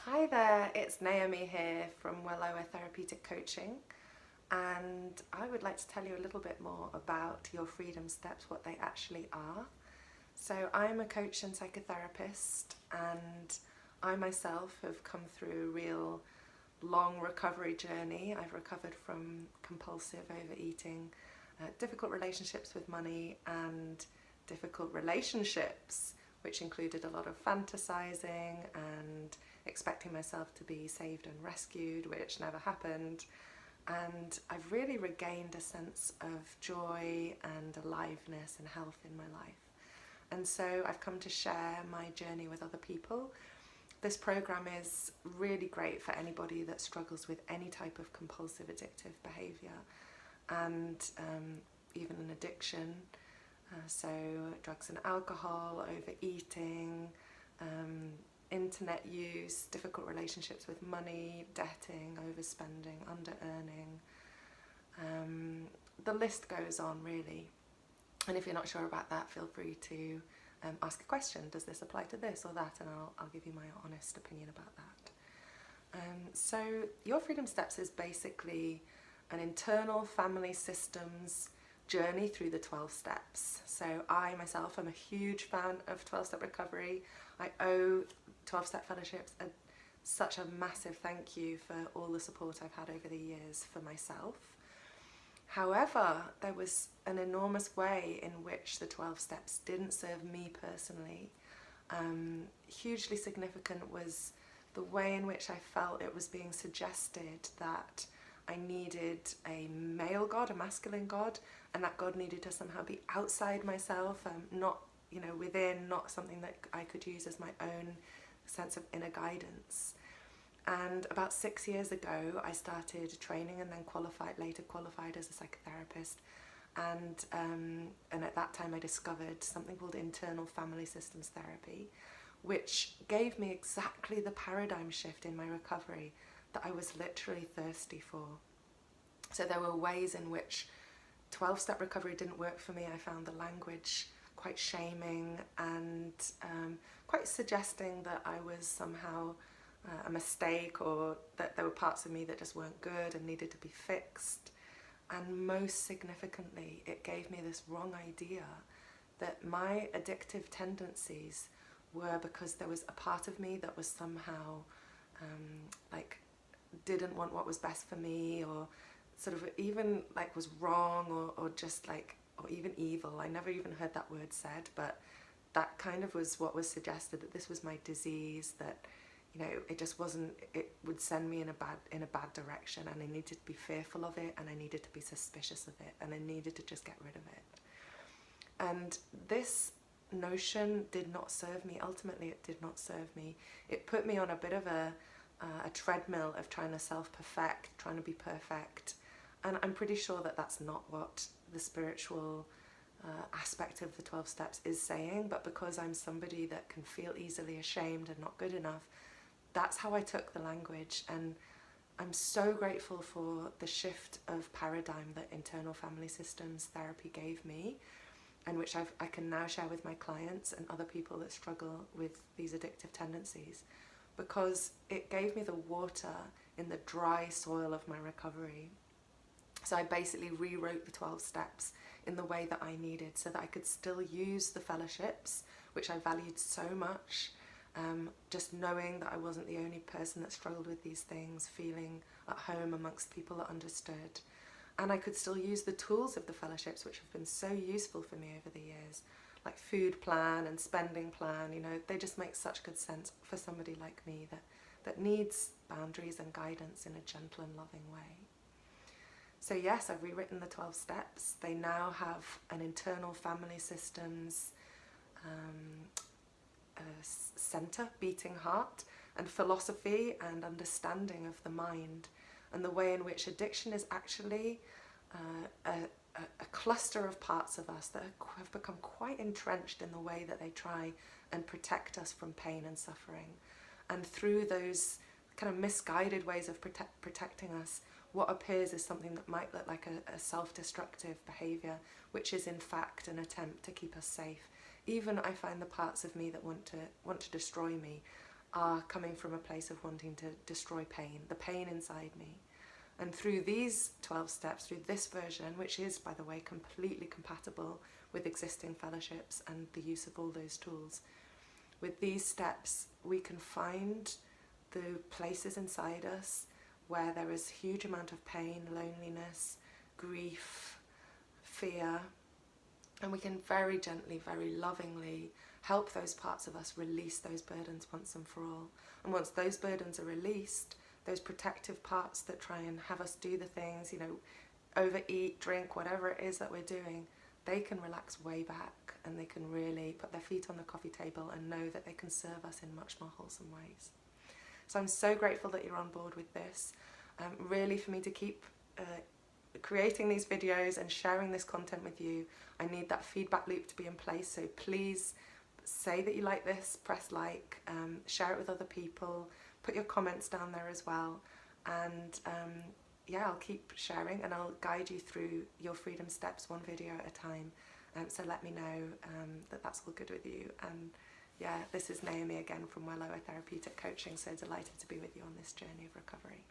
Hi there, it's Naomi here from Wellower Therapeutic Coaching, and I would like to tell you a little bit more about your freedom steps, what they actually are. So I'm a coach and psychotherapist, and I myself have come through a real long recovery journey. I've recovered from compulsive overeating, difficult relationships with money, and difficult relationships, which included a lot of fantasizing and expecting myself to be saved and rescued, which never happened. And I've really regained a sense of joy and aliveness and health in my life. And so I've come to share my journey with other people. This program is really great for anybody that struggles with any type of compulsive addictive behavior and even an addiction. So drugs and alcohol, overeating, internet use, difficult relationships with money, debting, overspending, under-earning. The list goes on really. And if you're not sure about that, feel free to ask a question. Does this apply to this or that? And I'll give you my honest opinion about that. So Your Freedom Steps is basically an internal family systems journey through the 12 steps. So I myself am a huge fan of 12-step recovery. I owe 12-step fellowships such a massive thank you for all the support I've had over the years for myself. However, there was an enormous way in which the 12 steps didn't serve me personally. Hugely significant was the way in which I felt it was being suggested that I needed a male god, a masculine god, and that God needed to somehow be outside myself, not within, not something that I could use as my own sense of inner guidance. And about 6 years ago, I started training and then later qualified as a psychotherapist. And at that time, I discovered something called internal family systems therapy, which gave me exactly the paradigm shift in my recovery that I was literally thirsty for. So there were ways in which 12-step recovery didn't work for me. I found the language quite shaming and quite suggesting that I was somehow a mistake, or that there were parts of me that just weren't good and needed to be fixed. And most significantly, it gave me this wrong idea that my addictive tendencies were because there was a part of me that was somehow didn't want what was best for me, or sort of even was wrong, or just or even evil. I never even heard that word said, but that kind of was what was suggested, that this was my disease, that it just wasn't, it would send me in a bad direction, and I needed to be fearful of it, and I needed to be suspicious of it, and I needed to just get rid of it. And this notion did not serve me. Ultimately, it did not serve me. It put me on a bit of a treadmill of trying to self-perfect, trying to be perfect. And I'm pretty sure that that's not what the spiritual aspect of the 12 steps is saying, but because I'm somebody that can feel easily ashamed and not good enough, that's how I took the language. And I'm so grateful for the shift of paradigm that internal family systems therapy gave me, and which I can now share with my clients and other people that struggle with these addictive tendencies, because it gave me the water in the dry soil of my recovery. So I basically rewrote the 12 steps in the way that I needed, so that I could still use the fellowships, which I valued so much, just knowing that I wasn't the only person that struggled with these things, feeling at home amongst people that understood. And I could still use the tools of the fellowships, which have been so useful for me over the years, like food plan and spending plan. They just make such good sense for somebody like me that needs boundaries and guidance in a gentle and loving way. So yes, I've rewritten the 12 steps. They now have an internal family systems center, beating heart, and philosophy and understanding of the mind, and the way in which addiction is actually a cluster of parts of us that have become quite entrenched in the way that they try and protect us from pain and suffering. And through those kind of misguided ways of protecting us, what appears is something that might look like a self-destructive behaviour, which is in fact an attempt to keep us safe. Even I find the parts of me that want to destroy me are coming from a place of wanting to destroy pain, the pain inside me. And through these 12 steps, through this version, which is, by the way, completely compatible with existing fellowships and the use of all those tools, with these steps we can find the places inside us where there is a huge amount of pain, loneliness, grief, fear, and we can very gently, very lovingly help those parts of us release those burdens once and for all. And once those burdens are released, those protective parts that try and have us do the things, you know, overeat, drink, whatever it is that we're doing, they can relax way back and they can really put their feet on the coffee table and know that they can serve us in much more wholesome ways. So I'm so grateful that you're on board with this. Really, for me to keep creating these videos and sharing this content with you, I need that feedback loop to be in place. So please say that you like this, press like, share it with other people, put your comments down there as well, and yeah, I'll keep sharing and I'll guide you through your freedom steps one video at a time. So let me know that that's all good with you. And yeah, this is Naomi again from Wellower Therapeutic Coaching, so delighted to be with you on this journey of recovery.